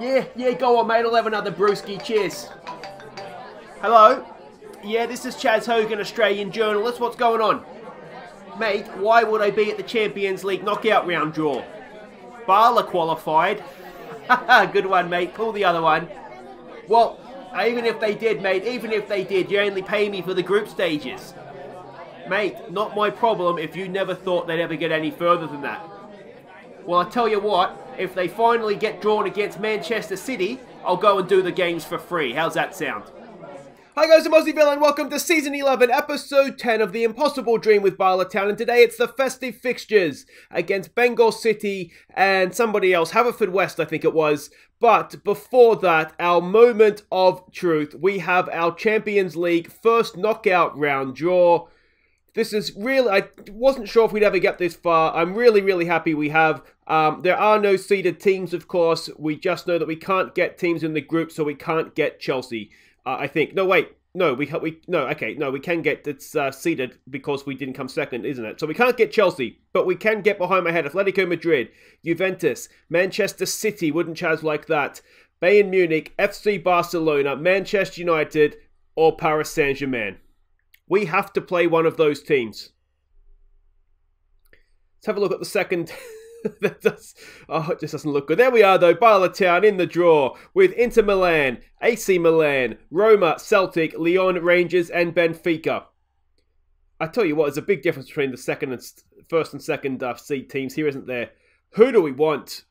Yeah, go on, mate. I'll have another brewski. Cheers. Hello? Yeah, this is Chaz Hogan, Australian journalist. What's going on? Mate, why would I be at the Champions League knockout round draw? Bala qualified. Good one, mate. Pull the other one. Well, even if they did, mate, even if they did, you only pay me for the group stages. Mate, not my problem if you never thought they'd ever get any further than that. Well, I tell you what, if they finally get drawn against Manchester City, I'll go and do the games for free. How's that sound? Hi guys, I'm Aussie and welcome to Season 11, Episode 10 of The Impossible Dream with Bala Town. And today it's the festive fixtures against Bangor City and somebody else, Haverfordwest I think it was. But before that, our moment of truth. We have our Champions League first knockout round draw. This is really, I wasn't sure if we'd ever get this far. I'm really happy we have. There are no seeded teams, of course. We just know that we can't get teams in the group, so we can't get Chelsea. I think. No, wait. No, we can get it's seeded because we didn't come second, isn't it? So we can't get Chelsea, but we can get behind my head Atletico Madrid, Juventus, Manchester City, wouldn't Chaz like that, Bayern Munich, FC Barcelona, Manchester United, or Paris Saint-Germain. We have to play one of those teams. Let's have a look at the second. It just doesn't look good. There we are though, Bala Town in the draw with Inter Milan, AC Milan, Roma, Celtic, Lyon, Rangers and Benfica. I tell you what, there's a big difference between the first and second seed teams here, isn't there? Who do we want?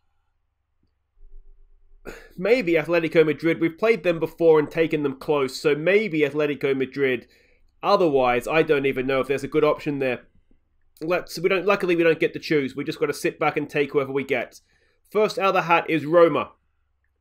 Maybe Atletico Madrid. We've played them before and taken them close, so maybe Atletico Madrid. Otherwise, I don't even know if there's a good option there. Luckily, we don't get to choose. We just got to sit back and take whoever we get. First out of the hat is Roma.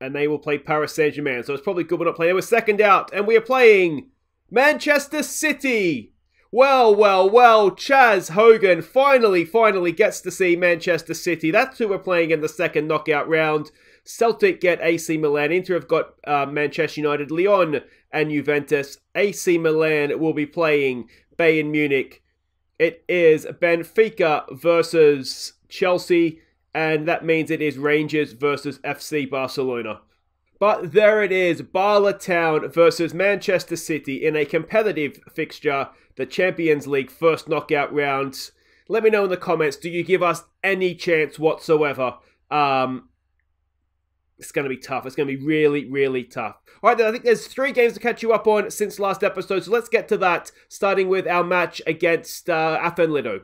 And they will play Paris Saint-Germain. So it's probably good we're not playing. We're second out. And we are playing Manchester City. Well. Chaz Hogan finally gets to see Manchester City. That's who we're playing in the second knockout round. Celtic get AC Milan. Inter have got Manchester United, Lyon and Juventus. AC Milan will be playing Bayern Munich. It is Benfica versus Chelsea, and that means it is Rangers versus FC Barcelona. But there it is, Bala Town versus Manchester City in a competitive fixture, the Champions League first knockout round. Let me know in the comments, do you give us any chance whatsoever? It's going to be tough. It's going to be really tough. All right, then, I think there's 3 games to catch you up on since last episode, so let's get to that, starting with our match against FM20.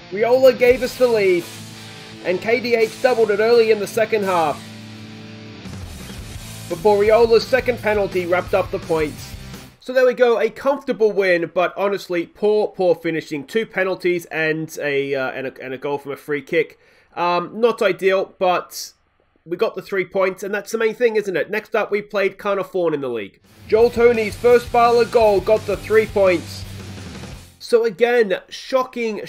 Riola gave us the lead, and KDH doubled it early in the second half, before Riola's second penalty wrapped up the points. So there we go, a comfortable win, but honestly, poor finishing. 2 penalties and a goal from a free kick. Not ideal, but we got the 3 points, and that's the main thing, isn't it? Next up, we played Carnarvon in the league. Joel Tony's first Bala goal got the 3 points. So again, shocking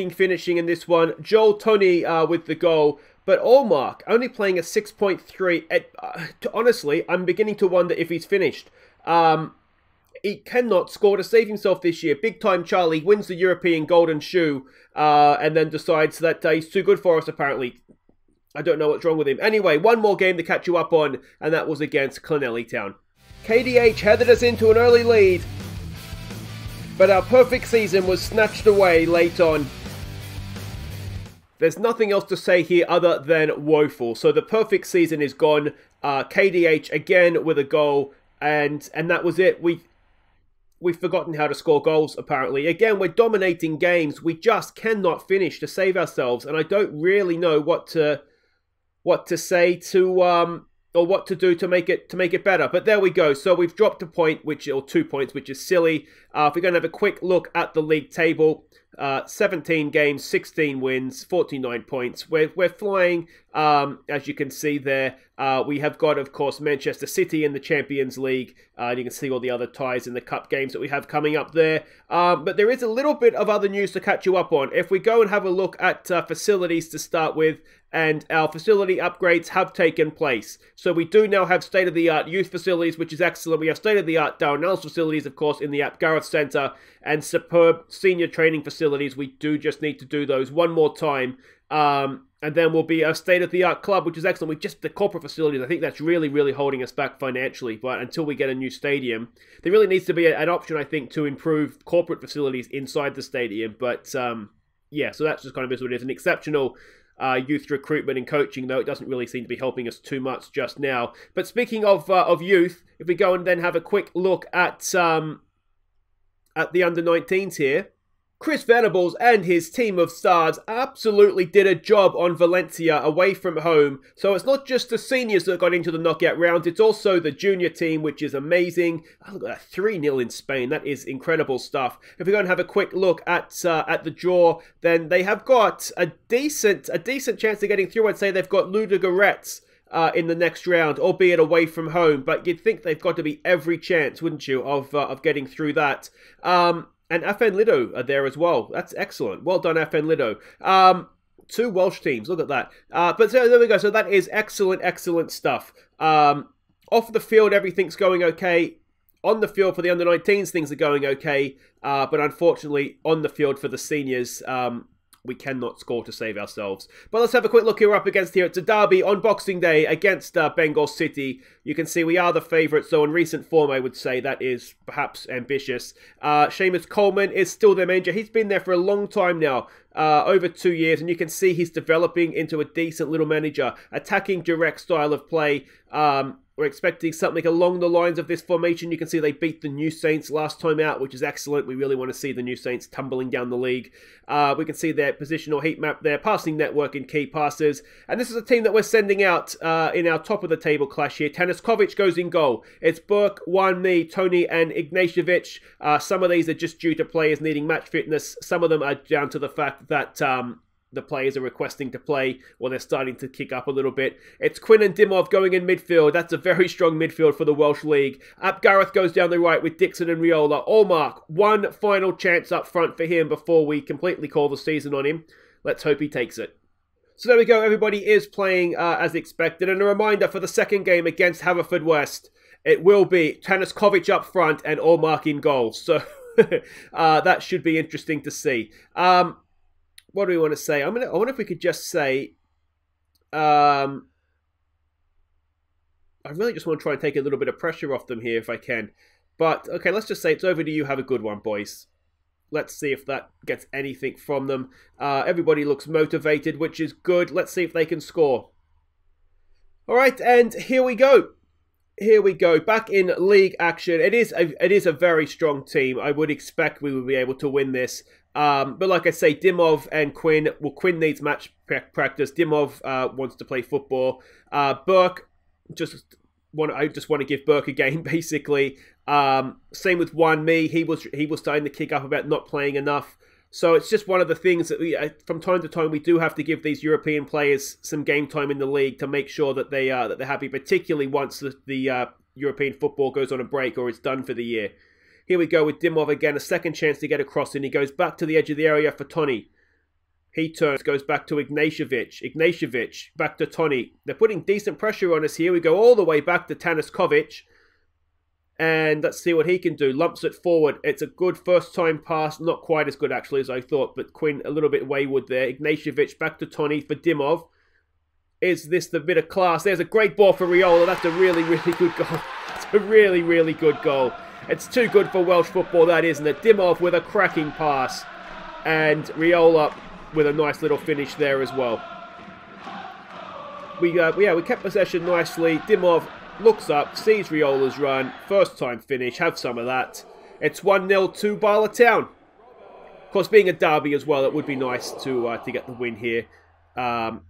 finishing in this one. Joel Tony with the goal, but Allmark only playing a 6.3. Honestly, I'm beginning to wonder if he's finished. He cannot score to save himself this year. Big time Charlie wins the European Golden Shoe, and then decides that he's too good for us, apparently. I don't know what's wrong with him. Anyway, one more game to catch you up on, and that was against Clonelly Town. KDH headed us into an early lead, but our perfect season was snatched away late on. There's nothing else to say here other than woeful. So the perfect season is gone. KDH again with a goal, and that was it. We've forgotten how to score goals, apparently. Again, we're dominating games. We just cannot finish to save ourselves, and I don't really know what to say to or what to do to make it better. But there we go. So we've dropped a point, or 2 points, which is silly. If we're going to have a quick look at the league table, 17 games, 16 wins, 49 points. We're flying, as you can see there. We have got, of course, Manchester City in the Champions League. And you can see all the other ties in the cup games that we have coming up there. But there is a little bit of other news to catch you up on. If we go and have a look at facilities to start with, and our facility upgrades have taken place. So we do now have state-of-the-art youth facilities, which is excellent. We have state-of-the-art Darren Ellis facilities, of course, in the app Gareth Gareth Centre, and superb senior training facilities. We do just need to do those one more time. And then we'll be a state-of-the-art club, which is excellent. We just, the corporate facilities, I think that's really, really holding us back financially. But until we get a new stadium, there really needs to be an option, I think, to improve corporate facilities inside the stadium. But yeah, so that's just kind of what it is. An exceptional youth recruitment and coaching, though it doesn't really seem to be helping us too much just now. But speaking of youth, if we go and then have a quick look at the under-19s here, Chris Venables and his team of stars absolutely did a job on Valencia away from home. So it's not just the seniors that got into the knockout round, it's also the junior team, which is amazing. Oh, look at that, 3-0 in Spain. That is incredible stuff. If we go and have a quick look at the draw, then they have got a decent chance of getting through. I'd say they've got Ludogorets in the next round, albeit away from home. But you'd think they've got to be every chance, wouldn't you, of getting through that. And FN are there as well. That's excellent. Well done, FN. 2 Welsh teams. Look at that. But so there we go. So that is excellent stuff. Off the field, everything's going okay. On the field for the under-19s, things are going okay. But unfortunately, on the field for the seniors, we cannot score to save ourselves. But let's have a quick look here up against here. It's a derby on Boxing Day against Bangor City. You can see we are the favourites, so in recent form, I would say that is perhaps ambitious. Seamus Coleman is still their manager. He's been there for a long time now, over 2 years, and you can see he's developing into a decent little manager. Attacking direct style of play. We're expecting something along the lines of this formation. You can see they beat the New Saints last time out, which is excellent. We really want to see the New Saints tumbling down the league. We can see their positional heat map, their passing network and key passes. And this is a team that we're sending out in our top of the table clash here. Tanaskovic goes in goal. It's Burke, Me, Tony and Ignatievic. Some of these are just due to players needing match fitness. Some of them are down to the fact that the players are requesting to play, or they're starting to kick up a little bit. It's Quinn and Dimov going in midfield. That's a very strong midfield for the Welsh League. Ap Gareth goes down the right with Dixon and Riola. Allmark, one final chance up front for him before we completely call the season on him. Let's hope he takes it. So there we go. Everybody is playing as expected. And a reminder for the second game against Haverfordwest, it will be Tanaskovic up front and Allmark in goal. So that should be interesting to see. What do we want to say? I wonder if we could just say, I really just want to try and take a little bit of pressure off them here if I can. But, okay, let's just say it's over to you. Have a good one, boys. Let's see if that gets anything from them. Everybody looks motivated, which is good. Let's see if they can score. All right, and here we go. Here we go. Back in league action. It is a very strong team. I would expect we would be able to win this. But like I say, Dimov and Quinn, well, Quinn needs match practice. Dimov wants to play football. Burke, I just want to give Burke a game, basically. Same with Me. He was starting to kick up about not playing enough. So it's just one of the things that from time to time we do have to give these European players some game time in the league to make sure that they're happy, particularly once the European football goes on a break or it's done for the year. Here we go with Dimov again, a second chance to get across, and he goes back to the edge of the area for Tony. He turns, goes back to Ignatievic. Ignatievic, back to Tony. They're putting decent pressure on us here. We go all the way back to Tanaskovic. And let's see what he can do. Lumps it forward. It's a good first-time pass. Not quite as good, actually, as I thought. But Quinn a little bit wayward there. Ignatievic back to Tony for Dimov. Is this the bit of class? There's a great ball for Riola. That's a really, really good goal. It's a really, really good goal. It's too good for Welsh football, that isn't it? Dimov with a cracking pass. And Riola with a nice little finish there as well. We kept possession nicely. Dimov looks up, sees Riola's run. First time finish. Have some of that. It's 1-0 to Bala Town. Of course, being a derby as well, it would be nice to get the win here. But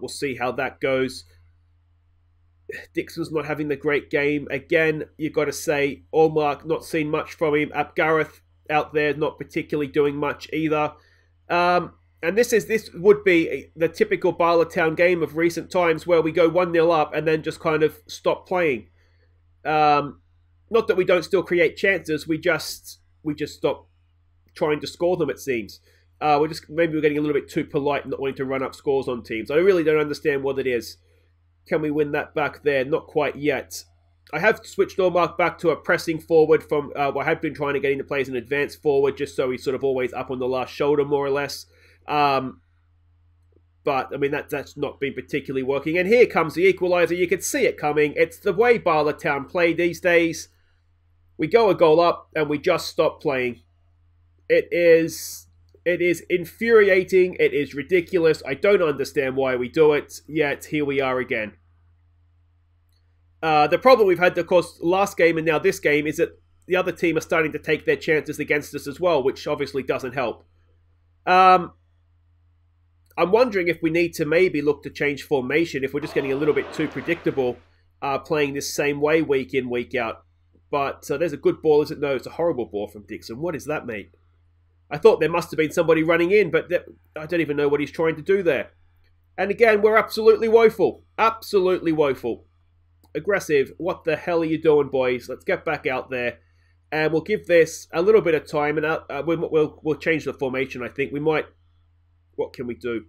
we'll see how that goes. Dixon's not having the great game. Again, you've got to say, Allmark, not seen much from him. Ap Gareth out there, not particularly doing much either. And this would be the typical Bala Town game of recent times where we go 1-0 up and then just kind of stop playing. Not that we don't still create chances, we just stop trying to score them, it seems. Maybe we're getting a little bit too polite and not wanting to run up scores on teams. I really don't understand what it is. Can we win that back there? Not quite yet. I have switched Allmark back to a pressing forward from I have been trying to get him to play as an advanced forward, just so he's sort of always up on the last shoulder, more or less. But, I mean, that's not been particularly working. And here comes the equaliser. You can see it coming. It's the way Bala Town play these days. We go a goal up, and we just stop playing. It is infuriating. It is ridiculous. I don't understand why we do it, yet here we are again. The problem we've had, of course, last game and now this game is that the other team are starting to take their chances against us as well, which obviously doesn't help. I'm wondering if we need to maybe look to change formation if we're just getting a little bit too predictable playing this same way week in, week out. But there's a good ball, is it? No, it's a horrible ball from Dixon. What is that, mate? I thought there must have been somebody running in, but I don't even know what he's trying to do there. And again, we're absolutely woeful. Absolutely woeful. Aggressive. What the hell are you doing, boys? Let's get back out there. And we'll give this a little bit of time, and we'll change the formation, I think. We might... What can we do?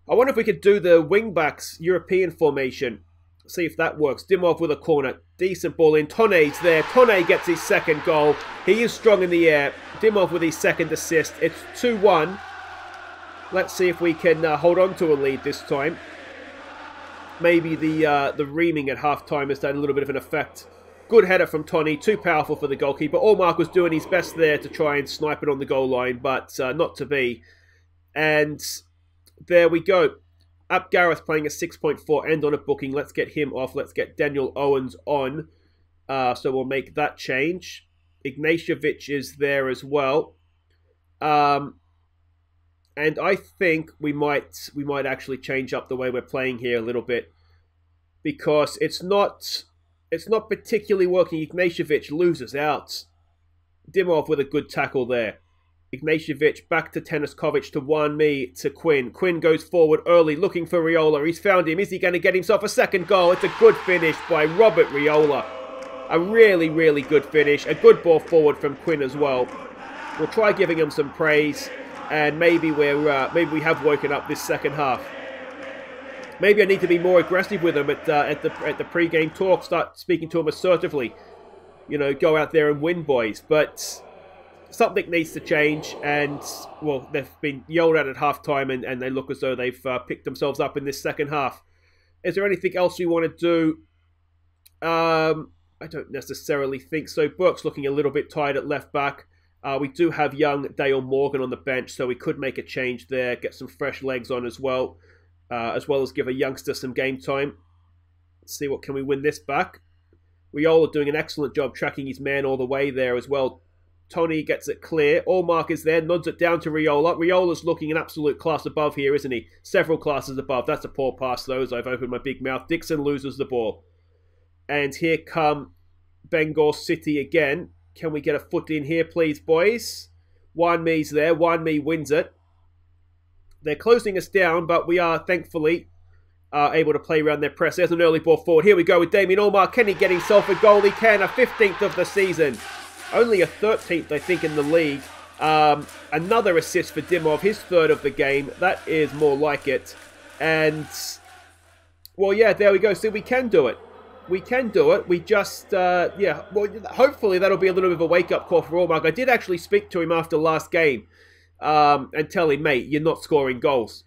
I wonder if we could do the wing-backs European formation. See if that works. Dimov with a corner. Decent ball in. Tonne's there. Tonne gets his second goal. He is strong in the air. Dimov with his second assist. It's 2-1. Let's see if we can hold on to a lead this time. Maybe the reaming at half-time has done a little bit of an effect. Good header from Tonne. Too powerful for the goalkeeper. Allmark was doing his best there to try and snipe it on the goal line, but not to be. And there we go. Ap Gareth playing a 6.4 end on a booking. Let's get him off. Let's get Daniel Owens on. So we'll make that change. Ignatievic is there as well. And I think we might actually change up the way we're playing here a little bit, because it's not particularly working. Ignatievic loses out. Dimov with a good tackle there. Ignatievic back to Teniskovic to Wanmi to Quinn. Quinn goes forward early looking for Riola. He's found him. Is he going to get himself a second goal? It's a good finish by Robert Riola. A really, really good finish. A good ball forward from Quinn as well. We'll try giving him some praise. And maybe we have woken up this second half. Maybe I need to be more aggressive with him at the pre-game talk. Start speaking to him assertively. You know, go out there and win, boys. But something needs to change. And well, they've been yelled at half-time, and they look as though they've picked themselves up in this second half. Is there anything else we want to do? I don't necessarily think so. Burke's looking a little bit tired at left back. We do have young Dale Morgan on the bench, so we could make a change there, get some fresh legs on as well as give a youngster some game time. Let's see what can we win this back. Riola doing an excellent job tracking his man all the way there as well. Tonne gets it clear. Allmark is there, nods it down to Riola. Riola's looking an absolute class above here, isn't he? Several classes above. That's a poor pass, though, as I've opened my big mouth. Dixon loses the ball. And here come Bangor City again. Can we get a foot in here, please, boys? Wanmi's there. Wanmi wins it. They're closing us down, but we are, thankfully, able to play around their press. There's an early ball forward. Here we go with Damien Allmark. Can he get himself a goal? He can. A 15th of the season. Only a 13th, I think, in the league. Another assist for Dimov. His third of the game. That is more like it. And, well, yeah, there we go. See, we can do it. We can do it. We just, yeah, well, hopefully that'll be a little bit of a wake-up call for Allmark. I did actually speak to him after last game and tell him, mate, you're not scoring goals.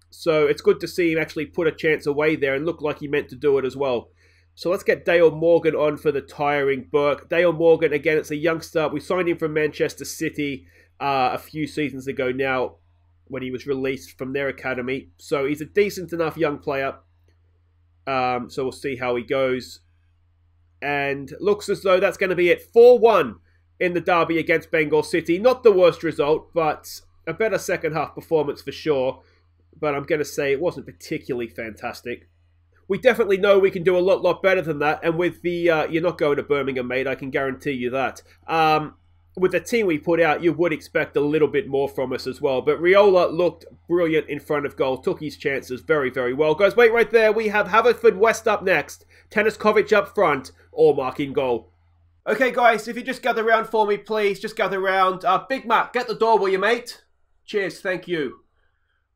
So it's good to see him actually put a chance away there and look like he meant to do it as well. So let's get Dale Morgan on for the tiring Burke. Dale Morgan, again, it's a youngster. We signed him from Manchester City a few seasons ago now when he was released from their academy. So he's a decent enough young player. So we'll see how he goes. And looks as though that's going to be it. 4-1 in the derby against Bangor City. Not the worst result, but a better second half performance for sure. But I'm going to say it wasn't particularly fantastic. We definitely know we can do a lot better than that. And with the, you're not going to Birmingham, mate, I can guarantee you that. With the team we put out, you would expect a little bit more from us as well. But Riola looked brilliant in front of goal. Took his chances very, very well. Guys, wait right there. We have Haverfordwest up next. Teniskovic up front. Allmark in goal. Okay, guys, if you just gather round for me, please. Just gather round. Big Mac, get the door, will you, mate? Cheers, thank you.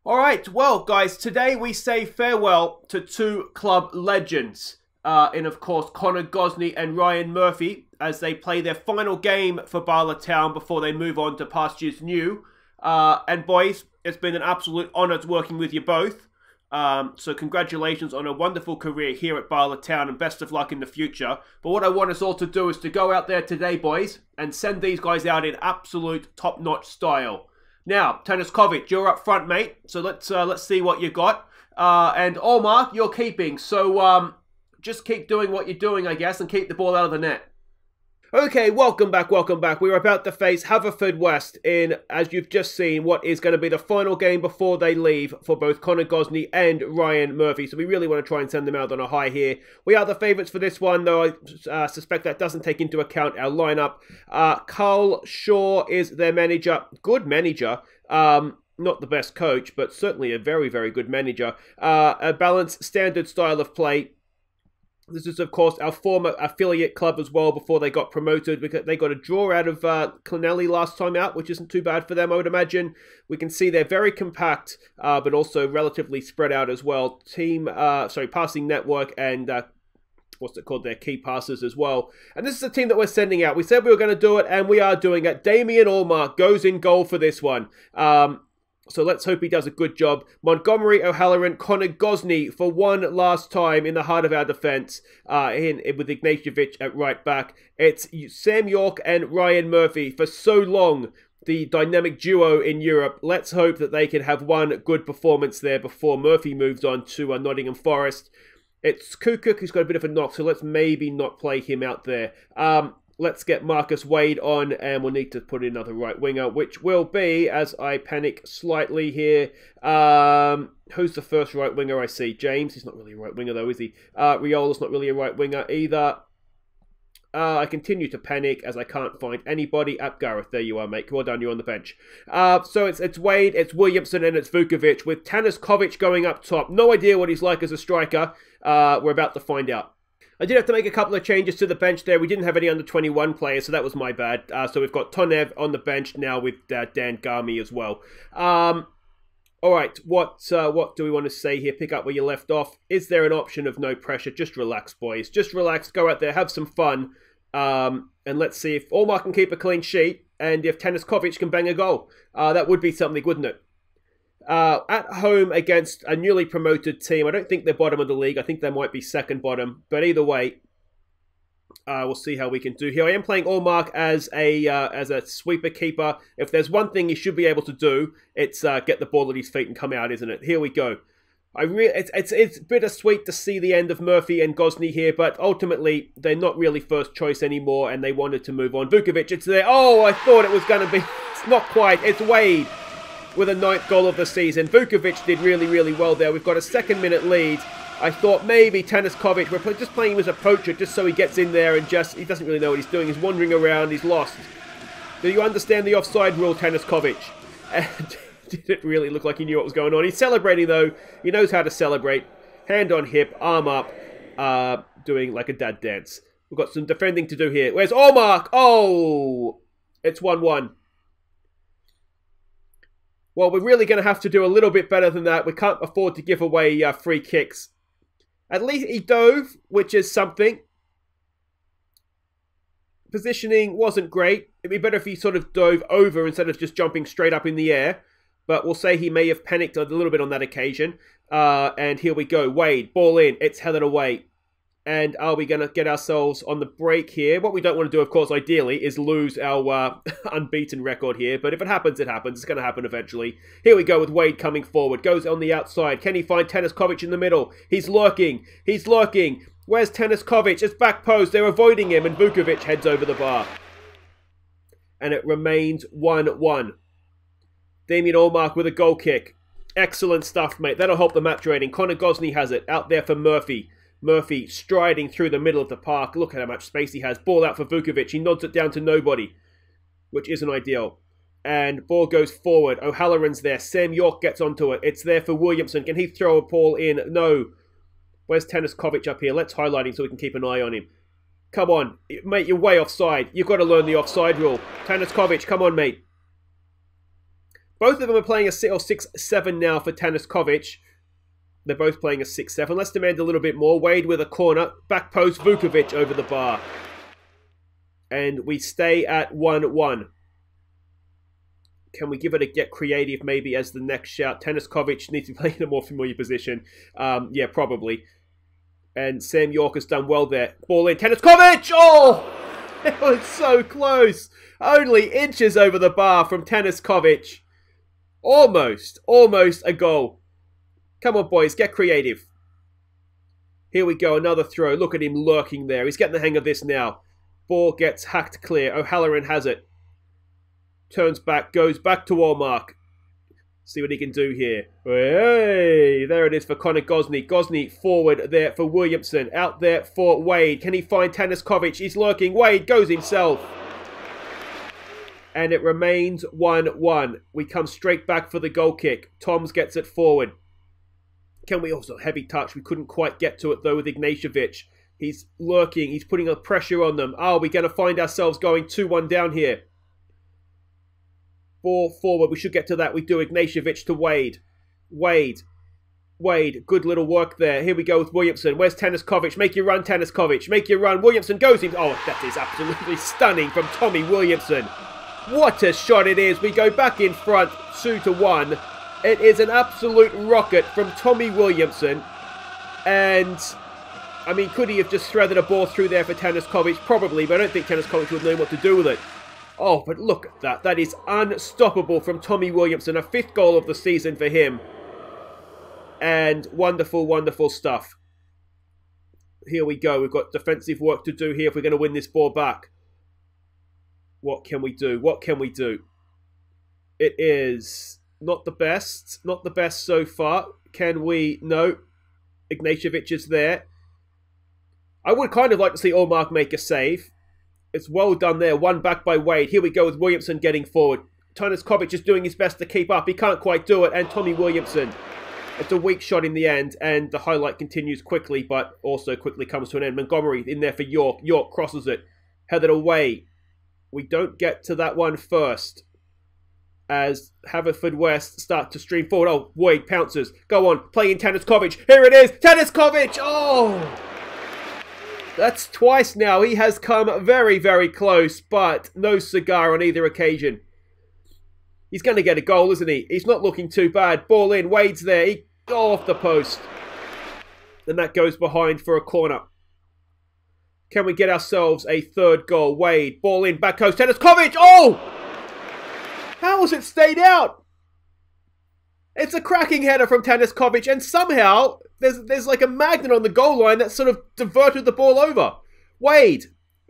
All right, well, guys, today we say farewell to two club legends. in, of course, Connor Gosney and Ryan Murphy as they play their final game for Bala Town before they move on to pastures new. And boys, it's been an absolute honour working with you both. So congratulations on a wonderful career here at Bala Town and best of luck in the future. But what I want us all to do is to go out there today, boys, and send these guys out in absolute top-notch style. Now, Taniskovic, you're up front, mate. So let's see what you got. And Omar, you're keeping. So just keep doing what you're doing, I guess, and keep the ball out of the net. Okay, welcome back, welcome back. We're about to face Haverfordwest in, as you've just seen, what is going to be the final game before they leave for both Connor Gosney and Ryan Murphy. So we really want to try and send them out on a high here. We are the favourites for this one, though I suspect that doesn't take into account our lineup. Carl Shaw is their manager. Good manager. Not the best coach, but certainly a very, very good manager. A balanced, standard style of play. This is, of course, our former affiliate club as well before they got promoted. They got a draw out of Clonelly last time out, which isn't too bad for them, I would imagine. We can see they're very compact, but also relatively spread out as well. Passing network and what's it called? Their key passes as well. And this is the team that we're sending out. We said we were going to do it, and we are doing it. Damien Allmark goes in goal for this one. So let's hope he does a good job. Montgomery, O'Halloran, Connor Gosney for one last time in the heart of our defence with Ignatievic at right back. It's Sam York and Ryan Murphy for so long, the dynamic duo in Europe. Let's hope that they can have one good performance there before Murphy moves on to Nottingham Forest. It's Kukuk who's got a bit of a knock, so let's maybe not play him out there. Let's get Marcus Wade on, and we'll need to put in another right winger, which will be, as I panic slightly here, who's the first right winger I see? James? He's not really a right winger though, is he? Riola's not really a right winger either. I continue to panic as I can't find anybody. Gareth, there you are, mate. Well done, you're on the bench. So it's Wade, it's Williamson, and it's Vukovic, with Taniskovic going up top. No idea what he's like as a striker. We're about to find out. I did have to make a couple of changes to the bench there. We didn't have any under-21 players, so that was my bad. So we've got Tonev on the bench now with Dan Garmy as well. All right, what do we want to say here? Pick up where you left off. Is there an option of no pressure? Just relax, boys. Just relax. Go out there, have some fun. And let's see if Allmark can keep a clean sheet and if Taniskovic can bang a goal. That would be something, wouldn't it? At home against a newly promoted team. I don't think they're bottom of the league. I think they might be second bottom. But either way, we'll see how we can do here. I am playing Allmark as a sweeper keeper. If there's one thing he should be able to do, it's get the ball at his feet and come out, isn't it? Here we go. It's bittersweet to see the end of Murphy and Gosney here, but ultimately they're not really first choice anymore, and they wanted to move on. Vukovic, it's there. Oh, I thought it was going to be. It's not quite. It's Wade with a 9th goal of the season. Vukovic did really, really well there. We've got a 2nd-minute lead. I thought maybe Taniskovic, we're just playing him as a poacher just so he gets in there and he doesn't really know what he's doing. He's wandering around, he's lost. Do you understand the offside rule, Taniskovic? And didn't really look like he knew what was going on. He's celebrating though. He knows how to celebrate. Hand on hip, arm up, doing like a dad dance. We've got some defending to do here. Where's Allmark? Oh! It's 1-1. Well, we're really going to have to do a little bit better than that. We can't afford to give away free kicks. At least he dove, which is something. Positioning wasn't great. It'd be better if he sort of dove over instead of just jumping straight up in the air. But we'll say he may have panicked a little bit on that occasion. And here we go. Wade, ball in. It's headed away. And are we going to get ourselves on the break here? What we don't want to do, of course, ideally, is lose our unbeaten record here. But if it happens, it happens. It's going to happen eventually. Here we go with Wade coming forward. Goes on the outside. Can he find Taniskovic in the middle? He's lurking. He's lurking. Where's Taniskovic? It's back post. They're avoiding him. And Vukovic heads over the bar. And it remains 1-1. Damien Allmark with a goal kick. Excellent stuff, mate. That'll help the match rating. Connor Gosney has it. Out there for Murphy. Murphy striding through the middle of the park. Look at how much space he has. Ball out for Vukovic. He nods it down to nobody, which isn't ideal. And ball goes forward. O'Halloran's there. Sam York gets onto it. It's there for Williamson. Can he throw a ball in? No. Where's Taniskovic up here? Let's highlight him so we can keep an eye on him. Come on. Mate, you're way offside. You've got to learn the offside rule. Taniskovic, come on, mate. Both of them are playing a 6-7 now for Taniskovic. They're both playing a 6-7. Let's demand a little bit more. Wade with a corner. Back post, Vukovic over the bar. And we stay at 1-1. Can we give it a get creative maybe as the next shout? Teniskovic needs to be playing in a more familiar position. Yeah, probably. And Sam York has done well there. Ball in. Teniskovic! Oh! It was so close. Only inches over the bar from Teniskovic. Almost a goal. Come on, boys, get creative. Here we go, another throw. Look at him lurking there. He's getting the hang of this now. Ball gets hacked clear. O'Halloran has it. Turns back, goes back to Allmark. See what he can do here. Hey, there it is for Connor Gosney. Gosney forward there for Williamson. Out there for Wade. Can he find Teniskovic? He's lurking. Wade goes himself. And it remains 1-1. We come straight back for the goal kick. Toms gets it forward. Can we also... Heavy touch. We couldn't quite get to it, though, with Ignatievic. He's lurking. He's putting a pressure on them. Are we going to find ourselves going 2-1 down here? Ball forward. We should get to that. We do. Ignatievic to Wade. Wade. Good little work there. Here we go with Williamson. Where's Teniskovic? Make your run, Teniskovic. Make your run. Williamson goes in. Oh, that is absolutely stunning from Tommy Williamson. What a shot it is. We go back in front, 2-1. It is an absolute rocket from Tommy Williamson. And, I mean, could he have just threaded a ball through there for Teniskovic? Probably, but I don't think Teniskovic would know what to do with it. Oh, but look at that. That is unstoppable from Tommy Williamson. A 5th goal of the season for him. And wonderful, wonderful stuff. Here we go. We've got defensive work to do here if we're going to win this ball back. What can we do? What can we do? It is not the best. Not the best so far. Can we? No. Ignatievic is there. I would kind of like to see Allmark make a save. It's well done there. One back by Wade. Here we go with Williamson getting forward. Teniskovic is doing his best to keep up. He can't quite do it. And Tommy Williamson. It's a weak shot in the end. And the highlight continues quickly, but also quickly comes to an end. Montgomery in there for York. York crosses it. Headed away. We don't get to that one first. As Haverfordwest start to stream forward. Oh, Wade pounces. Go on. Playing Teniskovic. Here it is. Teniskovic. Oh! That's twice now. He has come very, very close, but no cigar on either occasion. He's going to get a goal, isn't he? He's not looking too bad. Ball in. Wade's there. He off the post. And that goes behind for a corner. Can we get ourselves a 3rd goal? Wade. Ball in. Back coast. Teniskovic. Oh! How has it stayed out? It's a cracking header from Teniskovic, and somehow there's like a magnet on the goal line that sort of diverted the ball over. Wade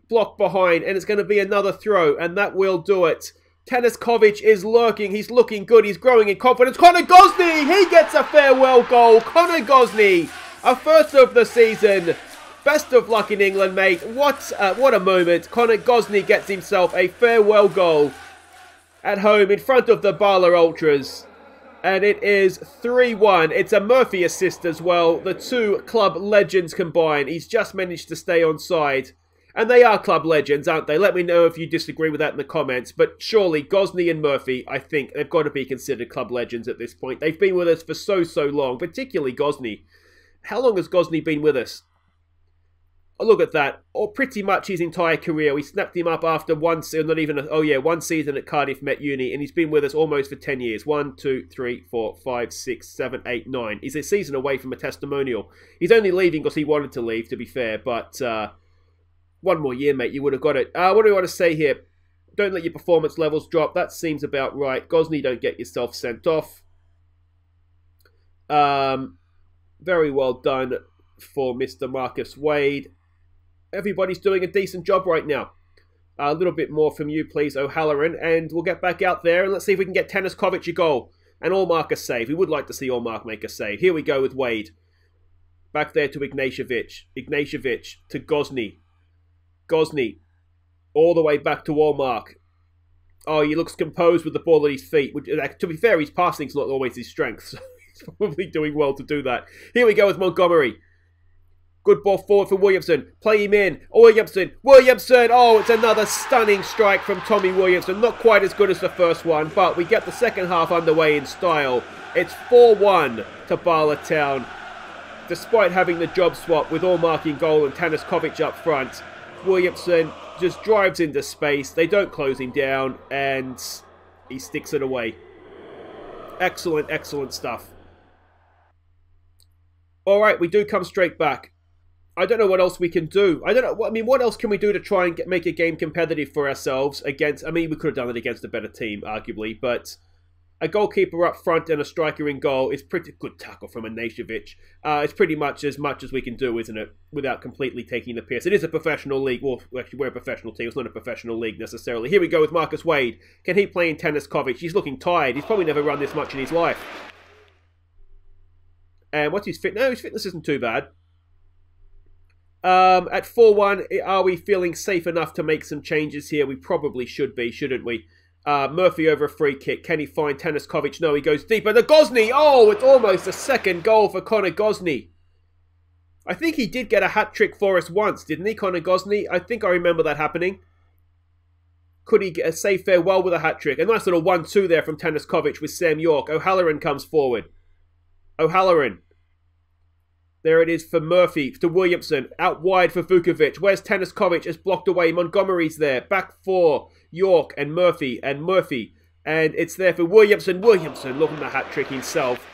blocked behind, and it's going to be another throw, and that will do it. Teniskovic is lurking. He's looking good. He's growing in confidence. Connor Gosney! He gets a farewell goal. Connor Gosney, a 1st of the season. Best of luck in England, mate. What a moment. Connor Gosney gets himself a farewell goal at home in front of the Bala Ultras. And it is 3-1. It's a Murphy assist as well. The two club legends combine. He's just managed to stay on side. And they are club legends, aren't they? Let me know if you disagree with that in the comments. But surely Gosney and Murphy, I think, they've got to be considered club legends at this point. They've been with us for so long. Particularly Gosney. How long has Gosney been with us? Oh, look at that. Or pretty much his entire career. We snapped him up after one season, one season at Cardiff Met Uni, and he's been with us almost for 10 years. 1, 2, 3, 4, 5, 6, 7, 8, 9. He's a season away from a testimonial. He's only leaving because he wanted to leave, to be fair, but one more year, mate, you would have got it. What do we want to say here? Don't let your performance levels drop. That seems about right. Gosney, don't get yourself sent off. Very well done for Mr. Marcus Wade. Everybody's doing a decent job right now. A little bit more from you, please, O'Halloran. And we'll get back out there and let's see if we can get Teniskovic a goal. And Allmark a save. We would like to see Allmark make a save. Here we go with Wade. Back there to Ignatievic. Ignatievic to Gosney. Gosney. All the way back to Allmark. Oh, he looks composed with the ball at his feet. Which, to be fair, his passing's not always his strength. So he's probably doing well to do that. Here we go with Montgomery. Good ball forward for Williamson. Play him in. Williamson. Williamson. Oh, it's another stunning strike from Tommy Williamson. Not quite as good as the first one, but we get the second half underway in style. It's 4-1 to Bala Town. despite having the job swap with Allmark in goal and Tanaskovic up front, Williamson just drives into space. They don't close him down, and he sticks it away. Excellent, excellent stuff. All right, we do come straight back. I don't know what else we can do. I don't know. I mean, what else can we do to try and make a game competitive for ourselves against... I mean, we could have done it against a better team, arguably, but a goalkeeper up front and a striker in goal is pretty good tackle from Anashevic. It's pretty much as we can do, isn't it? Without completely taking the piss. It is a professional league. Well, actually, we're a professional team. It's not a professional league necessarily. Here we go with Marcus Wade. Can he play in Tanaskovic? He's looking tired. He's probably never run this much in his life. And what's his fitness? No, his fitness isn't too bad. At 4-1, are we feeling safe enough to make some changes here? We probably should be, shouldn't we? Murphy over a free kick. Can he find Tanaskovic? No, he goes deeper. The Gosney! Oh, it's almost a second goal for Connor Gosney. I think he did get a hat-trick for us once, didn't he, Connor Gosney? I think I remember that happening. Could he say farewell with a hat-trick? A nice little 1-2 there from Tanaskovic with Sam York. O'Halloran comes forward. O'Halloran. There it is for Murphy, to Williamson, out wide for Vukovic. Where's Tanaskovic? It's blocked away. Montgomery's there. Back for York and Murphy. And it's there for Williamson. Williamson looking at the hat-trick himself.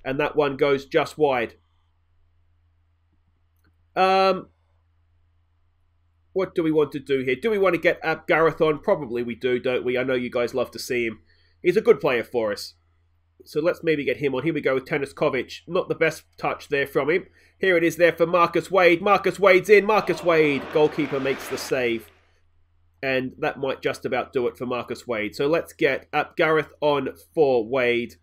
And that one goes just wide. What do we want to do here? Do we want to get Gareth on? Probably we do, don't we? I know you guys love to see him. He's a good player for us. So let's maybe get him on. Here we go with Tanaskovic. Not the best touch there from him. Here it is there for Marcus Wade. Marcus Wade's in. Marcus Wade. Goalkeeper makes the save. And that might just about do it for Marcus Wade. So let's get Gareth on for Wade.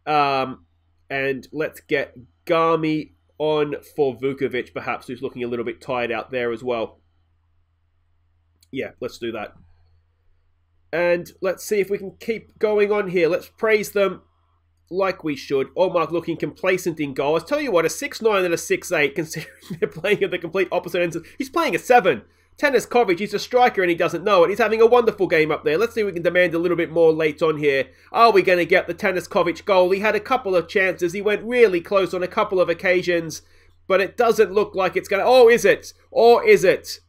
And let's get Garmy on for Vukovic, perhaps, who's looking a little bit tired out there as well. Yeah, let's do that. And let's see if we can keep going on here. Let's praise them like we should. Allmark looking complacent in goal. I tell you what, a 6'9" and a 6'8", considering they're playing at the complete opposite ends. He's playing a 7. Tanaskovic, he's a striker and he doesn't know it. He's having a wonderful game up there. Let's see if we can demand a little bit more late on here. Are we going to get the Tanaskovic goal? He had a couple of chances. He went really close on a couple of occasions, but it doesn't look like it's going to... Oh, is it? Or is it?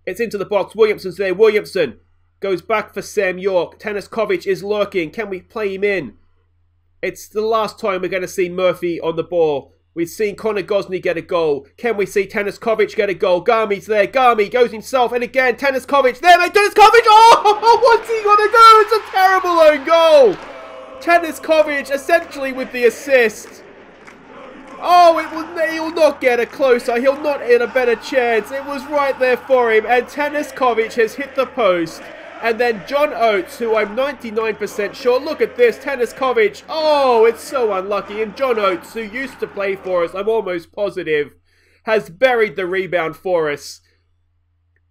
It's into the box. Williamson's there. Williamson goes back for Sam York. Tanaskovic is lurking. Can we play him in? It's the last time we're going to see Murphy on the ball. We've seen Connor Gosney get a goal. Can we see Tanaskovic get a goal? Garmy's there. Garmy goes himself. And again, Tanaskovic there. Tanaskovic! Oh, what's he going to do? It's a terrible own goal. Tanaskovic essentially with the assist. Oh, he'll not get a closer. He'll not get a better chance. It was right there for him. And Tanaskovic has hit the post. And then John Oates, who I'm 99% sure, look at this, Tanaskovic, oh, it's so unlucky. And John Oates, who used to play for us, I'm almost positive, has buried the rebound for us.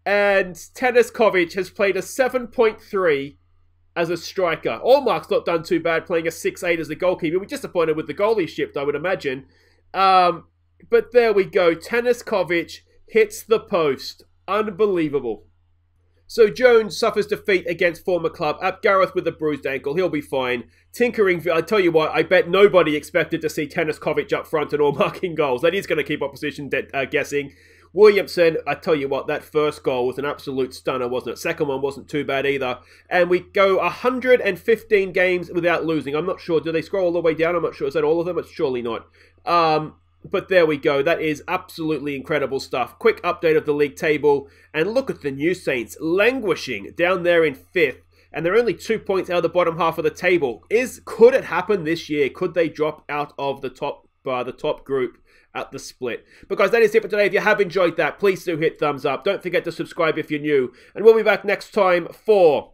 And Tanaskovic has played a 7.3 as a striker. Allmark's not done too bad playing a 6'8 as a goalkeeper. We're disappointed with the goal he shipped, I would imagine. But there we go. Tanaskovic hits the post. Unbelievable. So Jones suffers defeat against former club. Gareth with a bruised ankle. He'll be fine. Tinkering. I tell you what, I bet nobody expected to see Tanaskovic up front and all marking goals. That is going to keep opposition guessing. Williamson, I tell you what, that first goal was an absolute stunner, wasn't it? Second one wasn't too bad either. And we go 115 games without losing. I'm not sure. Do they scroll all the way down? I'm not sure. Is that all of them? It's surely not. But there we go. That is absolutely incredible stuff. Quick update of the league table. And look at the New Saints languishing down there in 5th. And they're only 2 points out of the bottom half of the table. Could it happen this year? Could they drop out of the top group at the split? But guys, that is it for today. If you have enjoyed that, please do hit thumbs up. Don't forget to subscribe if you're new. And we'll be back next time for...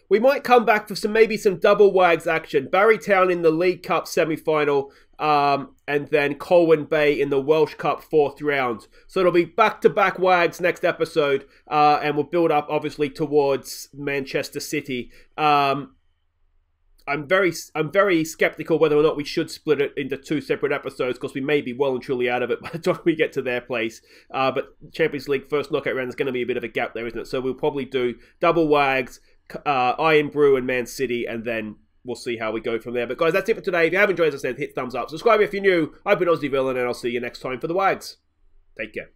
We might come back for maybe some double wags action. Barrytown in the League Cup semi-final. And then Colwyn Bay in the Welsh Cup 4th round. So it'll be back-to-back wags next episode. And we'll build up, obviously, towards Manchester City. I'm very skeptical whether or not we should split it into 2 separate episodes, because we may be well and truly out of it by the time we get to their place. But Champions League first knockout round is going to be a bit of a gap there, isn't it? So we'll probably do double wags, Iron Brew and Man City, and then we'll see how we go from there. But guys, that's it for today. If you have enjoyed, as I said, hit thumbs up. Subscribe if you're new. I've been Aussie Villain, and I'll see you next time for the Wags. Take care.